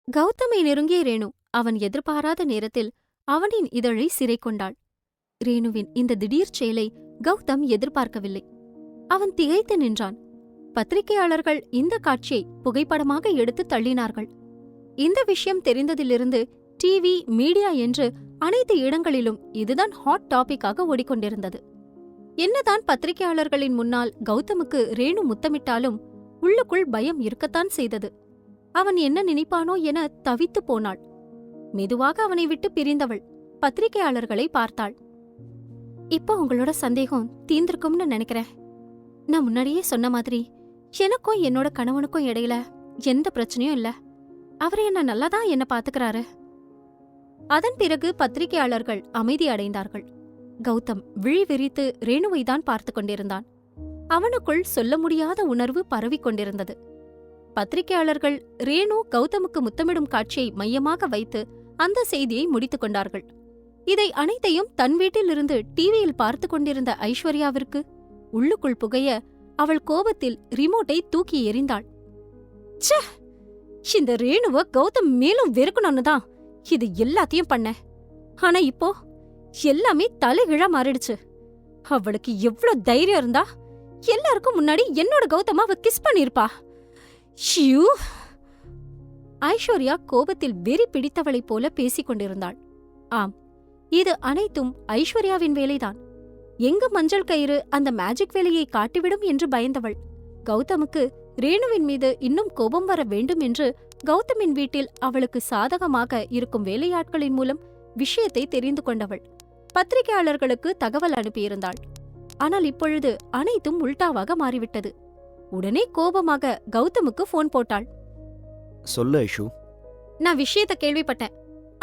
கௌதமை நெருங்கிய ரேணு அவன் எதிர்பாராத நேரத்தில் அவனின் இதழை சிறை கொண்டாள். ரேணுவின் இந்த திடீர் செயலை கௌதம் எதிர்பார்க்கவில்லை. அவன் திகைத்து நின்றான். பத்திரிகையாளர்கள் இந்த காட்சியை புகைப்படமாக எடுத்து தள்ளினார்கள். இந்த விஷயம் தெரிந்ததிலிருந்து டிவி, மீடியா என்று அனைத்து இடங்களிலும் இதுதான் ஹாட் டாபிக்காக ஓடிக்கொண்டிருந்தது. என்னதான் பத்திரிகையாளர்களின் முன்னால் கௌதமுக்கு ரேணு முத்தமிட்டாலும் உள்ளுக்குள் பயம் இருக்கத்தான் செய்தது. அவன் என்ன நினைப்பானோ என தவித்து போனாள். மெதுவாக அவனை விட்டு பிரிந்தவள் பத்திரிகையாளர்களை பார்த்தாள். இப்போ உங்களோட சந்தேகம் தீர்ந்திருக்கும்னு நினைக்கிறேன். நான் முன்னாடியே சொன்ன மாதிரி எனக்கும் என்னோட கணவனுக்கும் இடையில எந்த பிரச்சனையும் இல்ல. அவரு என்ன நல்லாதான் என்ன பாத்துக்கிறாரு. அதன் பிறகு பத்திரிகையாளர்கள் அமைதி அடைந்தார்கள். கௌதம் விழி விரித்து ரேணுவை தான் பார்த்து கொண்டிருந்தான். அவனுக்குள் சொல்ல முடியாத உணர்வு பரவிக் கொண்டிருந்தது. பத்திரிகையாளர்கள் ரேணு கௌதமுக்கு முத்தமிடும் காட்சியை மையமாக வைத்து அந்த செய்தியை முடித்துக் கொண்டார்கள். இதை அனைத்தையும் தன் வீட்டிலிருந்து டிவியில் பார்த்து கொண்டிருந்த ஐஸ்வர்யாவிற்கு உள்ளுக்குள் புகைய அவள் கோபத்தில் ரிமோட்டை தூக்கி எறிந்தாள். ச்சே, இந்த ரேணுவ கௌதம் மேலும் வெறுக்கணும்னு தான் இது எல்லாத்தையும் பண்ண. ஆனா இப்போ எல்லாமே தலைகீழா மாறிடுச்சு. அவளுக்கு எவ்வளவு தைரியம் இருந்தா எல்லாருக்கும் முன்னாடி என்னோட கௌதமாவ கிஸ் பண்ணிருப்பா. ஷியூ! ஐஸ்வர்யா கோபத்தில் வெறி பிடித்தவளைப் போல பேசிக் கொண்டிருந்தாள். ஆம், இது அனைத்தும் ஐஸ்வர்யாவின் வேலைதான். எங்கு மஞ்சள் கயிறு அந்த மேஜிக் வேலையை காட்டிவிடும் என்று பயந்தவள். கௌதமுக்கு ரேணுவின் மீது இன்னும் கோபம் வர வேண்டும் என்று கௌதமின் வீட்டில் அவளுக்கு சாதகமாக இருக்கும் வேலையாட்களின் மூலம் விஷயத்தை தெரிந்து கொண்டவள் பத்திரிகையாளர்களுக்கு தகவல் அனுப்பியிருந்தாள். ஆனால் இப்பொழுது அனைத்தும் உல்டாவாக மாறிவிட்டது. உடனே கோபமாக கௌதமுக்கு போன் போட்டாள். சொல்லு ஐஷு. நான் விஷயத்தை கேள்விப்பட்டேன்.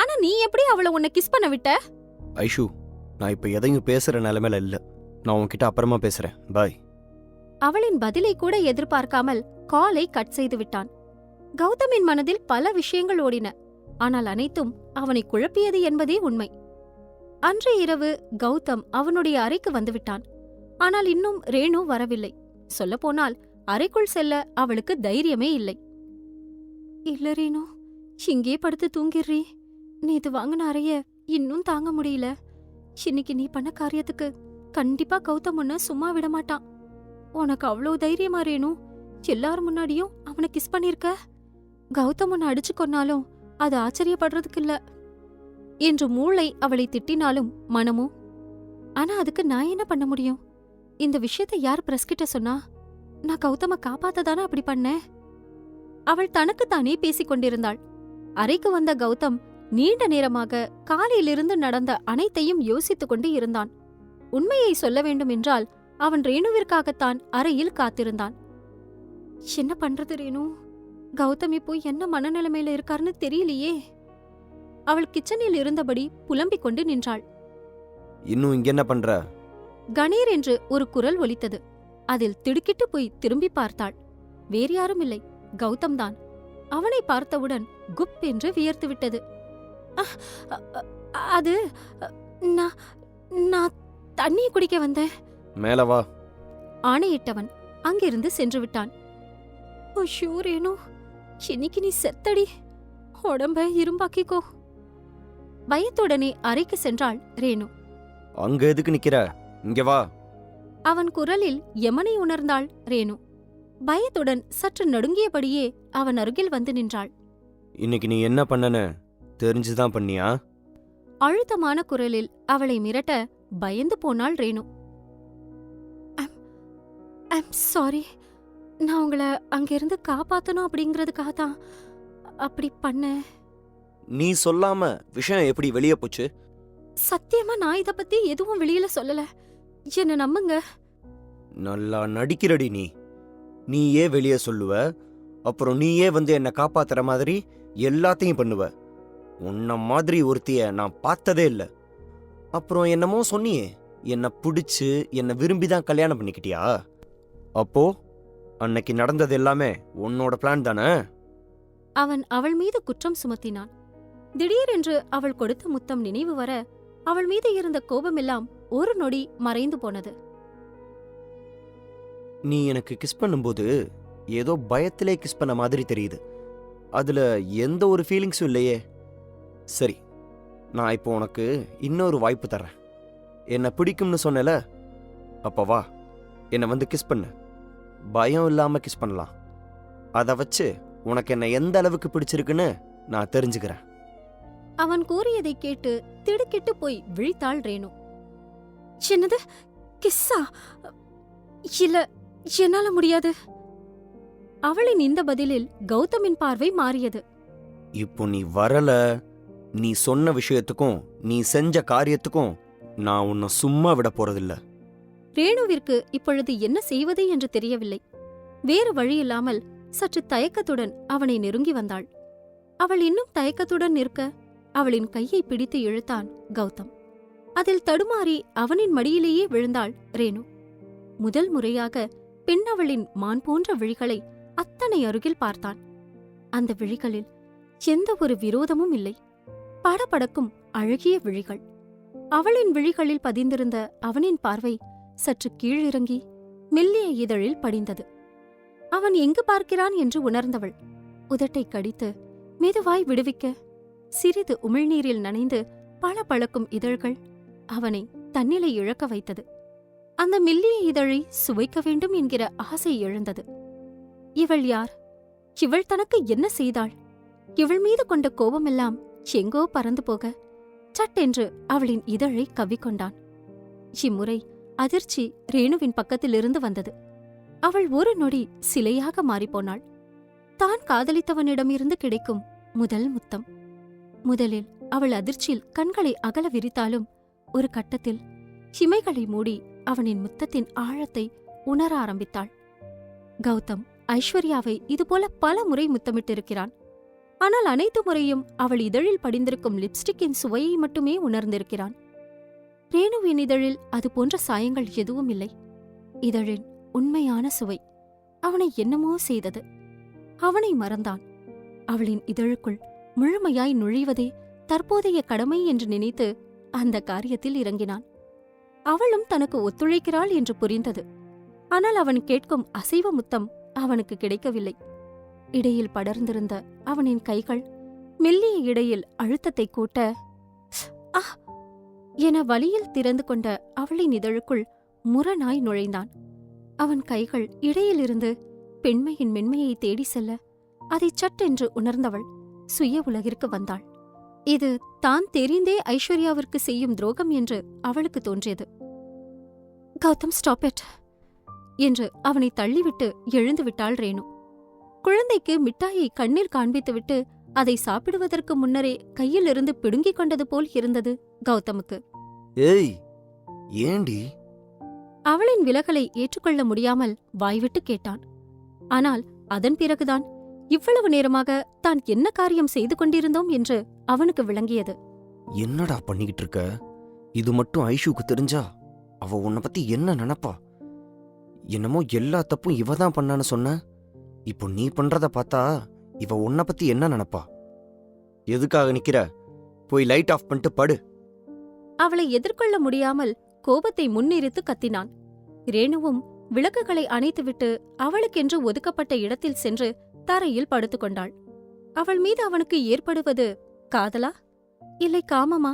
ஆனா நீ எப்படி அவளை உன்னை கிஸ் பண்ண விட்ட? ஐஷு, நான் இப்ப எதையும் பேசுற நிலைமையில இல்ல. நான் உன்கிட்ட அப்புறமா பேசுறேன். பாய். அவளின் பதிலை கூட எதிர்பார்க்காமல் காலை கட் செய்து விட்டான். கௌதமின் மனதில் பல விஷயங்கள் ஓடின. ஆனால் அனைத்தும் அவனை குழப்பியது என்பதே உண்மை. அன்றைய இரவு கௌதம் அவனுடைய அறைக்கு வந்துவிட்டான். ஆனால் இன்னும் ரேணு வரவில்லை. சொல்லப்போனால் அறைக்குள் செல்ல அவளுக்கு தைரியமே இல்லை. இல்ல ரேணு, இங்கே படுத்து தூங்கிடுறீ. நேத்து வாங்கின அறைய இன்னும் தாங்க முடியல. இன்னைக்கு நீ பண்ண காரியத்துக்கு கண்டிப்பா கௌதம் உன்ன சும்மா விடமாட்டான். உனக்கு அவ்வளவு தைரியமா ரேணு? எல்லாரும் முன்னாடியும் அவனை கிஸ் பண்ணிருக்க. கௌதம் உன்னை அடிச்சு கொன்னாலும் அது ஆச்சரியப்படுறதுக்கு இல்ல என்று மூளை அவளை திட்டினாலும் மனமோ, ஆனா அதுக்கு நான் என்ன பண்ண முடியும்? இந்த விஷயத்தை யார் பிரஸ் கிட்ட சொன்னா? நான் கௌதம காப்பாத்ததானே அப்படி பண்ணேன். அவள் தனக்குத்தானே பேசிக் கொண்டிருந்தாள். அறைக்கு வந்த கௌதம் நீண்ட நேரமாக காலையிலிருந்து நடந்த அனைத்தையும் யோசித்துக் கொண்டு இருந்தான். உண்மையை சொல்ல வேண்டும் என்றால் அவன் ரேணுவிற்காகத்தான் அறையில் காத்திருந்தான். என்ன பண்றது ரேணு? கௌதம் இப்போ என்ன மனநிலைமையில இருக்காருன்னு தெரியலையே. அவள் கிச்சனில் இருந்தபடி புலம்பிக் கொண்டு நின்றாள். இன்னும் இங்க என்ன பண்ற? கணீர் என்று ஒரு குரல் ஒலித்தது. அதில் திடுக்கிட்டு போய் திரும்பி பார்த்தாள். வேறு யாரும் இல்லை, கௌதம் தான். அவனை பார்த்தவுடன் குப் என்று வியர்த்துவிட்டது. அது நான் தண்ணி குடிக்க வந்தேன். மேல வா. ஆணையிட்டவன் அங்கிருந்து சென்று விட்டான். ஐயோ ரேணு, இன்னைக்கு நீ செத்தடி. உடம்ப இரும்பாக்கிக்கோ. பயத்துடனே அறைக்கு சென்றாள் ரேணு. அங்க எதுக்கு நிக்கிற? இங்க வா. அவன் குரலில் யமனை உணர்ந்தாள் ரேணு. பயத்துடன் சற்று நடுங்கியபடியே அவன் அருகில் வந்து நின்றாள். இன்னைக்கு நீ என்ன பண்ணனு தெரிஞ்சுதான் பண்ணியா? அழுத்தமான குரலில் அவளை மிரட்ட பயந்து போனாள் ரேணு. I'm sorry. நான் உங்களை அங்கிருந்து காப்பாத்தணும் அப்படிங்கறதுக்காக தான் அப்படி பண்ண. நீ சொல்லாம விஷயம் எப்படி வெளியே போச்சு? சத்தியமா நான் இத பத்தி எதுவும் வெளியில சொல்லல. என்ன நம்புங்க. நல்லா நடிக்கிறடி நீ. நீயே வெளியே சொல்லுவ, அப்புறம் நீயே வந்து என்ன காப்பாத்துற மாதிரி எல்லாத்தையும் பண்ணுவ. உன்ன மாதிரி ஒருத்திய நான் பார்த்ததே இல்ல. அப்புறம் என்னமோ சொன்னியே, என்ன பிடிச்சு என்ன விரும்பிதான் கல்யாணம் பண்ணிக்கிட்டியா? அப்போ அன்னைக்கு நடந்தது எல்லாமே உன்னோட பிளான் தானே? அவன் அவள் மீது குற்றம் சுமத்தினான். திடீரென்று அவள் கொடுத்த முத்தம் நினைவு வர அவள் மீது இருந்த கோபமெல்லாம் ஒரு நொடி மறைந்து போனது. நீ எனக்கு கிஸ் பண்ணும்போது ஏதோ பயத்திலே கிஸ் பண்ண மாதிரி தெரியுது. அதுல எந்த ஒரு ஃபீலிங்ஸும் இல்லையே. சரி, நான் இப்போ உனக்கு இன்னொரு வாய்ப்பு தர்றேன். என்னை பிடிக்கும்னு சொன்னல, அப்ப வா, என்னை வந்து கிஸ் பண்ணு. பயம் இல்லாம கிஸ் பண்ணலாம். அதை வச்சு உனக்கு என்ன எந்த அளவுக்கு பிடிச்சிருக்குன்னு நான் தெரிஞ்சுக்கிறேன். அவன் கூறியதை கேட்டு திடுக்கிட்டு போய் விழித்தாள் ரேணு. என்னது, கிஸ்ஸா? இல்ல, என்னால முடியாது. அவளின் இந்த பதிலில் கௌதமின் பார்வை மாறியது. இப்போ நீ வரல, நீ சொன்ன விஷயத்துக்கும் நீ செஞ்ச காரியத்துக்கும் நான் உன்னை சும்மா விட போறதில்ல. ரேணுவிற்கு இப்பொழுது என்ன செய்வது என்று தெரியவில்லை. வேறு வழியில்லாமல் சற்று தயக்கத்துடன் அவனை நெருங்கி வந்தாள். அவள் இன்னும் தயக்கத்துடன் நிற்க அவளின் கையை பிடித்து இழுத்தான் கௌதம். அதில் தடுமாறி அவனின் மடியிலேயே விழுந்தாள் ரேணு. முதல் முறையாக பெண் அவளின் மான் போன்ற விழிகளை அத்தனை அருகில் பார்த்தான். அந்த விழிகளில் எந்த ஒரு விரோதமும் இல்லை. படபடக்கும் அழகிய விழிகள். அவளின் விழிகளில் பதிந்திருந்த அவனின் பார்வை சற்று கீழிறங்கி மெல்லிய இதழில் படிந்தது. அவன் எங்கு பார்க்கிறான் என்று உணர்ந்தவள் உதட்டை கடித்து மெதுவாய் விடுவிக்க சிறிது உமிழ்நீரில் நனைந்து பளபளக்கும் இதழ்கள் அவனை தன்னிலை இழக்க வைத்தது. அந்த மெல்லிய இதழை சுவைக்க வேண்டும் என்கிற ஆசை எழுந்தது. இவள் யார்? இவள் தனக்கு என்ன செய்தாள்? இவள் மீது கொண்ட கோபமெல்லாம் எங்கோ பறந்து போக சட்டென்று அவளின் இதழை கவ்விக்கொண்டான். இம்முறை அதிர்ச்சி ரேணுவின் பக்கத்திலிருந்து வந்தது. அவள் ஒரு நொடி சிலையாக மாறிப்போனாள். தான் காதலித்தவனிடமிருந்து கிடைக்கும் முதல் முத்தம். முதலில் அவள் அதிர்ச்சியில் கண்களை அகல விரித்தாலும் ஒரு கட்டத்தில் இமைகளை மூடி அவனின் முத்தத்தின் ஆழத்தை உணர ஆரம்பித்தாள். கௌதம் ஐஸ்வர்யாவை இதுபோல பல முறை முத்தமிட்டிருக்கிறான். ஆனால் அனைத்து முறையும் அவள் இதழில் படிந்திருக்கும் லிப்ஸ்டிக்கின் சுவையை மட்டுமே உணர்ந்திருக்கிறான். ரேணுவின் இதழில் அது போன்ற சாயங்கள் எதுவும் இல்லை. இதழின் உண்மையான சுவை அவனை என்னமோ செய்தது. அவனை மறந்தான். அவளின் இதழுக்குள் முழுமையாய் நுழைவதே தற்போதைய கடமை என்று நினைத்து அந்த காரியத்தில் இறங்கினான். அவளும் தனக்கு ஒத்துழைக்கிறாள் என்று புரிந்தது. ஆனால் அவன் கேட்கும் அசைவ முத்தம் அவனுக்கு கிடைக்கவில்லை. இடையில் படர்ந்திருந்த அவனின் கைகள் மெல்லிய இடையில் அழுத்தத்தை கூட்ட ஆ என வலியில் திறந்து கொண்ட அவளின் இதழுக்குள் முரணாய் நுழைந்தான். அவன் கைகள் இடையிலிருந்து பெண்மையின் மென்மையை தேடி செல்ல அதை சட்டென்று உணர்ந்தவள் சுய உலகிற்கு வந்தாள். இது தான் தெரிந்தே ஐஸ்வர்யாவிற்கு செய்யும் துரோகம் என்று அவளுக்கு தோன்றியது. கௌதம், ஸ்டாப் இட் என்று அவனை தள்ளிவிட்டு எழுந்து விட்டாள் ரேணு. குழந்தைக்கு மிட்டாயை கண்ணில் காண்பித்துவிட்டு அதை சாப்பிடுவதற்கு முன்னரே கையிலிருந்து பிடுங்கிக் கொண்டது போல் இருந்தது கௌதமுக்கு. ஏய், ஏண்டி? அவளின் விலகலை ஏற்றுக்கொள்ள முடியாமல் வாய்விட்டு கேட்டான். ஆனால் அதன் பிறகுதான் இவ்வளவு நேரமாக தான் என்ன காரியம் செய்து கொண்டிருந்தோம் என்று அவனுக்கு விளங்கியது. என்னடா பண்ணிக்கிட்டு இருக்க? இது மட்டும் ஐஷுக்கு தெரிஞ்சா அவ உன்னை பத்தி என்ன நினைப்பா? என்னமோ எல்லா தப்பும் இவ தான் பண்ணான்னு சொன்ன. இப்போ நீ பண்றத பார்த்தா இவ உன்னை பத்தி என்ன நினைப்பா? எதுக்காக நிக்கிற? போய் லைட் ஆஃப் பண்ணிட்டு படு. அவளை எதிர்கொள்ள முடியாமல் கோபத்தை முன்னிறுத்து கத்தினான். ரேணுவும் விளக்குகளை அணைத்துவிட்டு அவளுக்கென்று ஒதுக்கப்பட்ட இடத்தில் சென்று தரையில் படுத்துக்கொண்டாள். அவள் மீது அவனுக்கு ஏற்படுவது காதலா இல்லை காமமா?